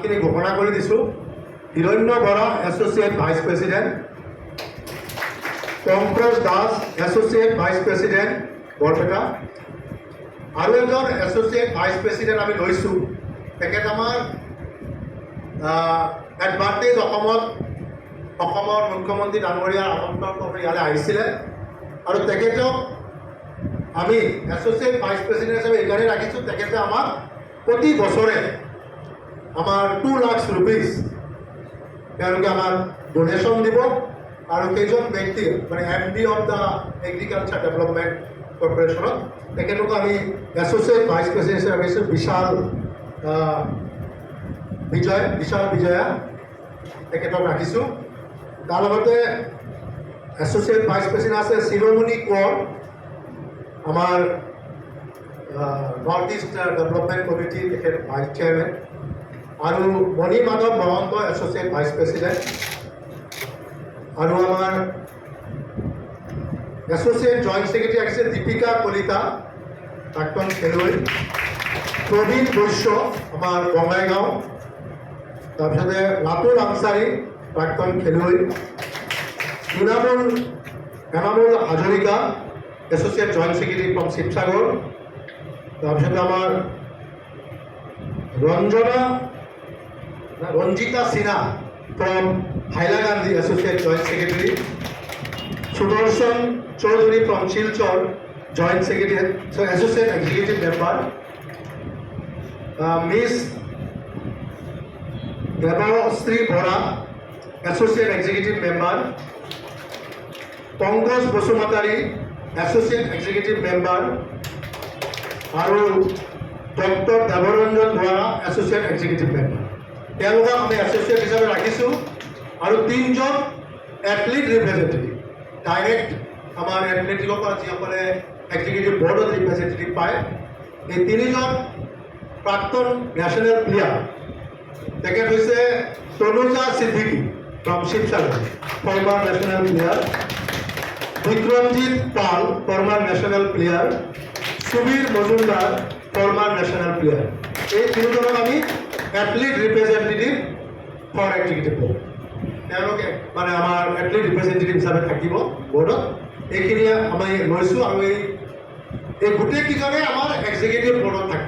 খিনি ঘোষণা কৰি দিছোঁ। Hiranya Bora associate vice president, Pankaj Das associate vice president Barpeta, আৰু এজন এছ'চিয়েট ভাইচ প্ৰেচিডেণ্ট আমি লৈছোঁ। তেখেত আমাৰ এডভান্টেজ অসমৰ মুখ্যমন্ত্ৰী ডাঙৰীয়াৰ আমন্ত্ৰণ কৰি ইয়ালৈ আহিছিলে, আৰু তেখেতক আমি এছ'চিয়েট ভাইচ প্ৰেচিডেণ্ট হিচাপে এইকাৰণে ৰাখিছোঁ, তেখেতে আমাক প্ৰতি বছৰে আমাৰ 2 লাখ ৰুপিজ তেওঁলোকে আমাক ডোনেশ্যন দিব। আৰু কেইজন ব্যক্তি মানে MD of the agriculture development কৰ্পৰেশ্যনত তেখেতক আমি এছ'চিয়েট ভাইচ প্ৰেচিডেণ্ট হিচাপে ৰাখিছোঁ। বিশাল বিজয়া তেখেতক ৰাখিছোঁ। তাৰ লগতে এছ'চিয়েট ভাইচ প্ৰেচিডেণ্ট আছে শিৰোমণি কোঁৱৰ, আমাৰ নৰ্থ ইষ্ট ডেভেলপমেণ্ট কমিটি তেখেত ভাইচ চেয়াৰমেন, আৰু Mani Madhav Mahanta associate vice president, আৰু আমাৰ এছ'চিয়েট জইণ্ট ছেক্ৰেটাৰী ৰাখিছে দীপিকা কলিতা প্ৰাক্তন খেলুৱৈ, প্ৰবীণ বৈশ্য আমাৰ বঙাইগাঁও, তাৰপিছতে লাতুল আনচাৰী প্ৰাক্তন খেলুৱৈ, Enamul Hazarika associate joint secretary from Sivasagar, তাৰপিছতে আমাৰ Ranjita Sinha from Hailakandi associate joint secretary, Sudarshan Choudhury from Silchar joint secretary associate executive member, Miss Debashree Bora associate executive member, Pankaj Basumatary associate executive member, আৰু doctor Debaranjan Bora associate executive member. তেওঁলোকক আমি এছ'চিয়েট হিচাপে ৰাখিছোঁ। আৰু 3জন এথলিট ৰিপ্ৰেজেণ্টেটিভ ডাইৰেক্ট আমাৰ এথলেটিকৰ পৰা যিসকলে এক্সিকিউটিভ বৰ্ডত ৰিপ্ৰেজেণ্টেটিভ পায়, এই 3জন প্ৰাক্তন নেশ্যনেল প্লেয়াৰ। তেখেত হৈছে Tanuja Siddiqui from Sivasagar, former national player, Bikramjit Pal former national player, Subir Majumdar former national player. এই 3জনক আমি athlete representative for executive board, তেওঁলোকে মানে আমাৰ এথলিট ৰিপ্ৰেজেণ্টেটিভ হিচাপে থাকিব বৰ্ডত। এইখিনি আমি লৈছোঁ, আৰু এই গোটেইকেইজনে আমাৰ এক্সিকিউটিভ বৰ্ডত থাকে।